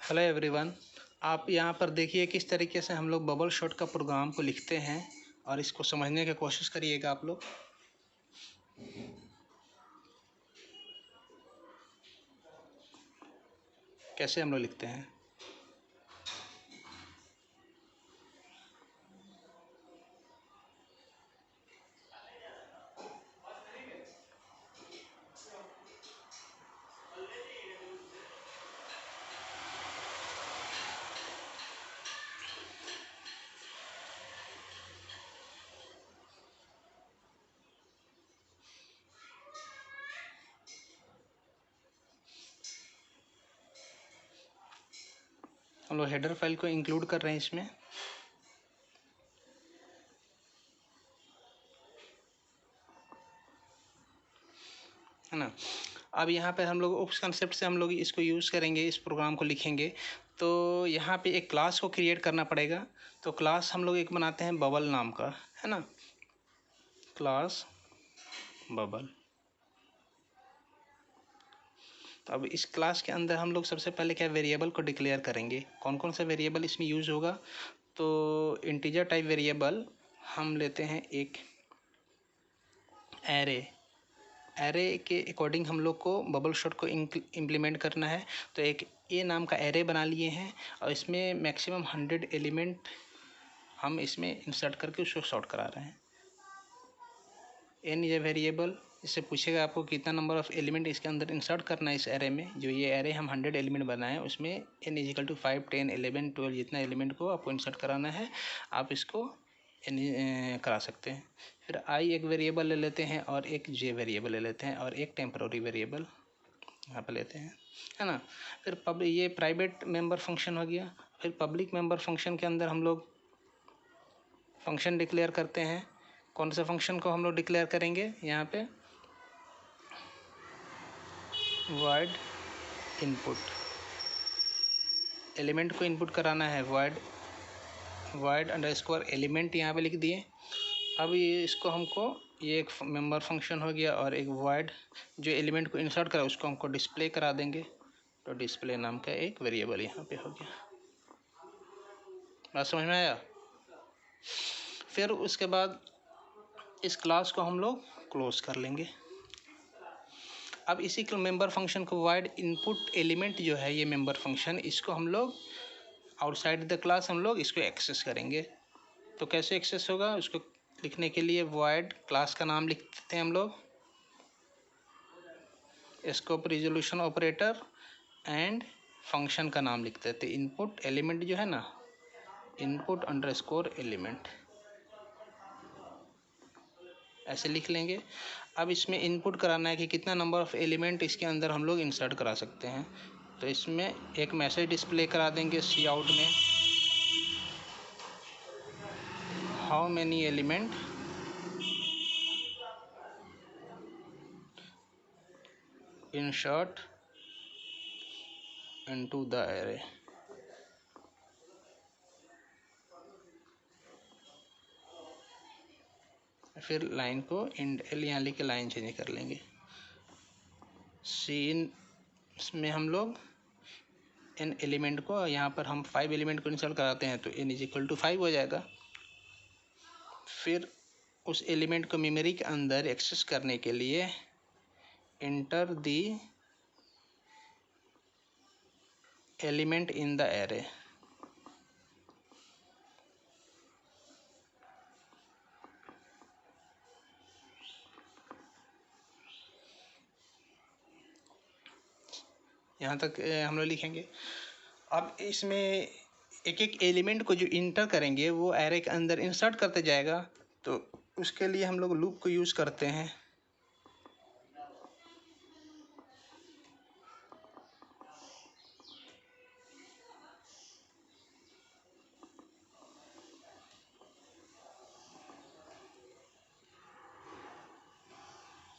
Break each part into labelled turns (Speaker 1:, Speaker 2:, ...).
Speaker 1: Hello everyone. आप यहाँ पर देखिए किस तरीके से हम लोग बबल शॉट का प्रोग्राम को लिखते हैं और इसको समझने की कोशिश करिएगा आप लोग। कैसे हम लोग लिखते हैं। हम लोग हेडर फाइल को इंक्लूड कर रहे हैं इसमें, है ना। अब यहाँ पे हम लोग उस कंसेप्ट से हम लोग इसको यूज़ करेंगे, इस प्रोग्राम को लिखेंगे। तो यहाँ पे एक क्लास को क्रिएट करना पड़ेगा। तो क्लास हम लोग एक बनाते हैं बबल नाम का, है ना। Class bubble. तो अब इस क्लास के अंदर हम लोग सबसे पहले क्या वेरिएबल को डिक्लेयर करेंगे। कौन कौन सा वेरिएबल इसमें यूज़ होगा। तो इंटीजर टाइप वेरिएबल हम लेते हैं एक एरे के अकॉर्डिंग हम लोग को बबल शॉट को इम्प्लीमेंट करना है। तो एक ए नाम का एरे बना लिए हैं और इसमें मैक्सिमम 100 एलिमेंट हम इसमें इंसर्ट करके उसको सॉर्ट करा रहे हैं। एन इज ए वेरिएबल, इससे पूछेगा आपको कितना नंबर ऑफ़ एलिमेंट इसके अंदर इंसर्ट करना है। इस एरे में जो ये एरे हम 100 एलिमेंट बनाए उसमें एन इजिकल टू 5, 10, 11, 12 जितना एलिमेंट को आपको इंसर्ट कराना है आप इसको करा सकते हैं। फिर आई एक वेरिएबल ले लेते हैं और एक जे वेरिएबल ले लेते हैं और एक टेम्पररी वेरिएबल यहाँ पर लेते हैं, है ना। फिर ये प्राइवेट मेंबर फंक्शन हो गया। फिर पब्लिक मेंबर फंक्शन के अंदर हम लोग फंक्शन डिक्लेयर करते हैं। कौन से फंक्शन को हम लोग डिक्लेयर करेंगे यहाँ पे, void इनपुट। एलिमेंट को इनपुट कराना है, void अंडरस्कोर एलिमेंट यहाँ पे लिख दिए। अब ये इसको हमको ये एक मेंबर फंक्शन हो गया और एक void जो एलिमेंट को इंसर्ट करा उसको हमको डिस्प्ले करा देंगे। तो डिस्प्ले नाम का एक वेरिएबल यहाँ पे हो गया। बात समझ में आया। फिर उसके बाद इस क्लास को हम लोग क्लोज कर लेंगे। अब इसी मेंबर फंक्शन को void इनपुट एलिमेंट जो है ये मेंबर फंक्शन, इसको हम लोग आउटसाइड द क्लास हम लोग इसको एक्सेस करेंगे। तो कैसे एक्सेस होगा उसको लिखने के लिए void क्लास का नाम लिख देते हैं हम लोग, scope resolution operator and function का नाम लिख देते हैं इनपुट एलिमेंट जो है ना, इनपुट अंडरस्कोर एलिमेंट ऐसे लिख लेंगे। अब इसमें इनपुट कराना है कि कितना नंबर ऑफ़ एलिमेंट इसके अंदर हम लोग इंसर्ट करा सकते हैं। तो इसमें एक मैसेज डिस्प्ले करा देंगे सी आउट में, how many element insert into the array. फिर लाइन को एल यहाँ लिख के लाइन चेंज कर लेंगे। सीन में हम लोग एन एलिमेंट को यहाँ पर हम 5 एलिमेंट को इंसर्ट कराते हैं तो एन इज इक्वल टू 5 हो जाएगा। फिर उस एलिमेंट को मेमोरी के अंदर एक्सेस करने के लिए enter the element in the array. यहाँ तक हम लोग लिखेंगे। अब इसमें एक एक एलिमेंट को जो इंटर करेंगे वो एरे के अंदर इंसर्ट करते जाएगा। तो उसके लिए हम लोग लूप को यूज़ करते हैं।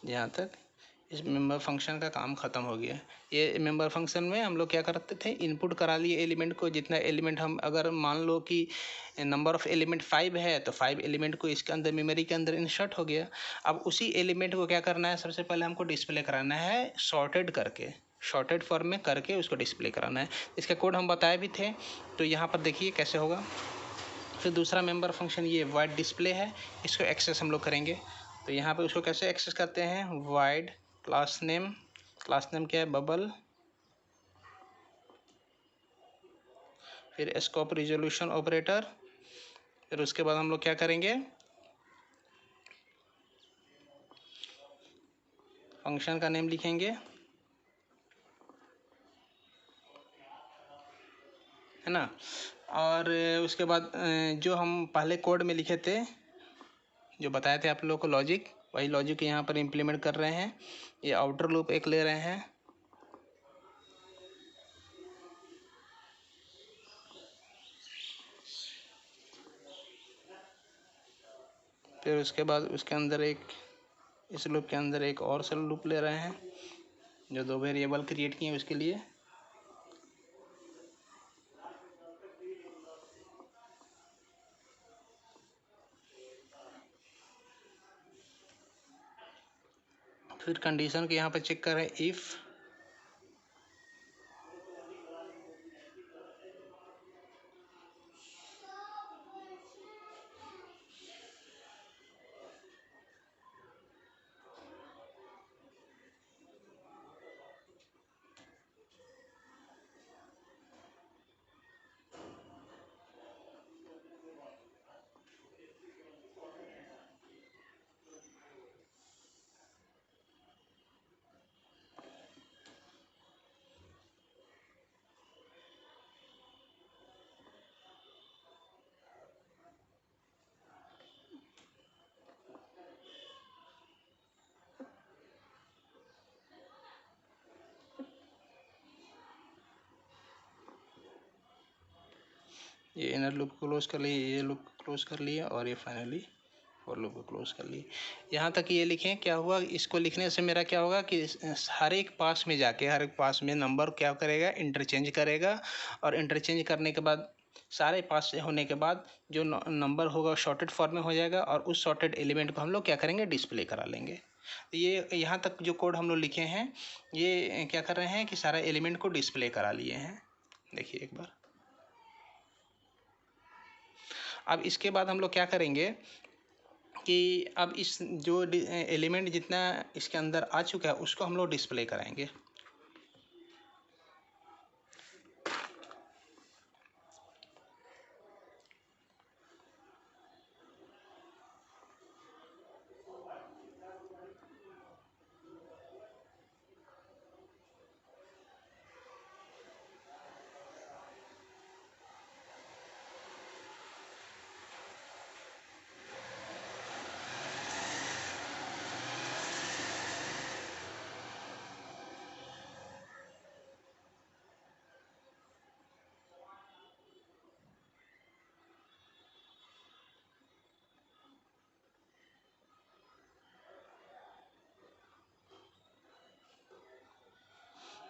Speaker 1: यहाँ तक इस मेंबर फंक्शन का काम ख़त्म हो गया। ये मेंबर फंक्शन में हम लोग क्या करते थे, इनपुट करा लिए एलिमेंट को। जितना एलिमेंट हम अगर मान लो कि नंबर ऑफ़ एलिमेंट 5 है तो 5 एलिमेंट को इसके अंदर मेमोरी के अंदर इंसर्ट हो गया। अब उसी एलिमेंट को क्या करना है, सबसे पहले हमको डिस्प्ले कराना है सॉर्टेड करके। शॉर्टेड फॉर्म में करके उसको डिस्प्ले कराना है। इसका कोड हम बताए भी थे, तो यहाँ पर देखिए कैसे होगा। फिर दूसरा मेंबर फंक्शन ये वाइड डिस्प्ले है, इसको एक्सेस हम लोग करेंगे। तो यहाँ पे उसको कैसे एक्सेस करते हैं, वाइड क्लास नेम क्या है, बबल, फिर स्कोप रिजोल्यूशन ऑपरेटर, फिर उसके बाद हम लोग क्या करेंगे, फंक्शन का नेम लिखेंगे, है ना। और उसके बाद जो हम पहले कोड में लिखे थे, जो बताए थे आप लोगों को लॉजिक, वही लॉजिक यहाँ पर इम्प्लीमेंट कर रहे हैं। ये आउटर लूप एक ले रहे हैं, फिर उसके बाद उसके अंदर एक, इस लूप के अंदर एक और सेल लूप ले रहे हैं, जो 2 वेरिएबल क्रिएट किए उसके लिए। फिर कंडीशन को यहाँ पर चेक कर रहे हैं, इफ़ ये इनर लूप को क्लोज कर लिए, ये लूप को क्लोज कर लिया, और ये फाइनली फॉर लूप को क्लोज कर लिए। यहाँ तक ये लिखें, क्या हुआ, इसको लिखने से मेरा क्या होगा कि हर एक पास में जाके, हर एक पास में नंबर क्या करेगा, इंटरचेंज करेगा, और इंटरचेंज करने के बाद सारे पास से होने के बाद जो नंबर होगा शॉर्टेड फॉर्म में हो जाएगा, और उस शॉर्टेड एलिमेंट को हम लोग क्या करेंगे, डिस्प्ले करा लेंगे। ये यहाँ तक जो कोड हम लोग लिखे हैं, ये क्या कर रहे हैं कि सारा एलिमेंट को डिस्प्ले करा लिए हैं। देखिए एक बार, अब इसके बाद हम लोग क्या करेंगे कि अब इस जो एलिमेंट जितना इसके अंदर आ चुका है उसको हम लोग डिस्प्ले कराएंगे।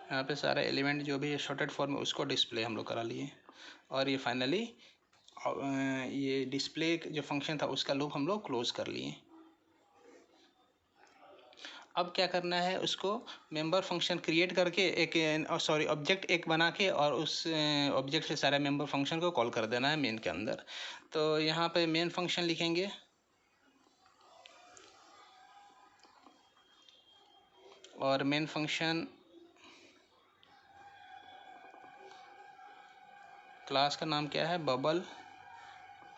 Speaker 1: यहाँ पे सारा एलिमेंट जो भी है शॉर्टेड फॉर्म में उसको डिस्प्ले हम लोग करा लिए, और ये फाइनली ये डिस्प्ले जो फंक्शन था उसका लूप हम लोग क्लोज कर लिए। अब क्या करना है, उसको मेंबर फंक्शन क्रिएट करके एक ऑब्जेक्ट एक बना के, और उस ऑब्जेक्ट से सारे मेंबर फंक्शन को कॉल कर देना है मेन के अंदर। तो यहाँ पे मेन फंक्शन लिखेंगे, और मेन फंक्शन क्लास का नाम क्या है, बबल,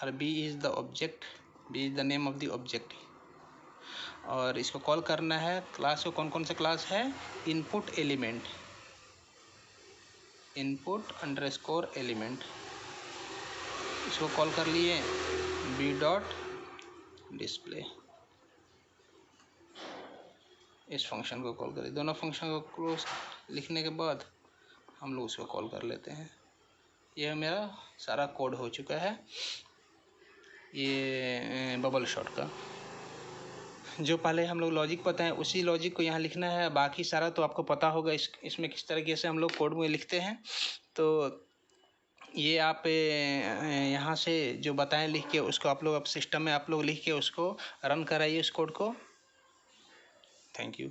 Speaker 1: और B is the object, B is the name of the object. और इसको कॉल करना है, क्लास को कौन कौन से क्लास है, input element, input underscore element, इसको कॉल कर लिए, बी डॉट डिस्प्ले, इस फंक्शन को कॉल करिए। दोनों फंक्शन को क्लोज लिखने के बाद हम लोग उसको कॉल कर लेते हैं। यह मेरा सारा कोड हो चुका है, ये बबल शॉट का। जो पहले हम लोग लॉजिक पता है उसी लॉजिक को यहाँ लिखना है, बाकी सारा तो आपको पता होगा इसमें किस तरीके से हम लोग कोड में लिखते हैं। तो ये आप यहाँ से जो बताएं लिख के उसको आप लोग अब सिस्टम में आप लोग लिख के उसको रन कराइए उस कोड को। Thank you.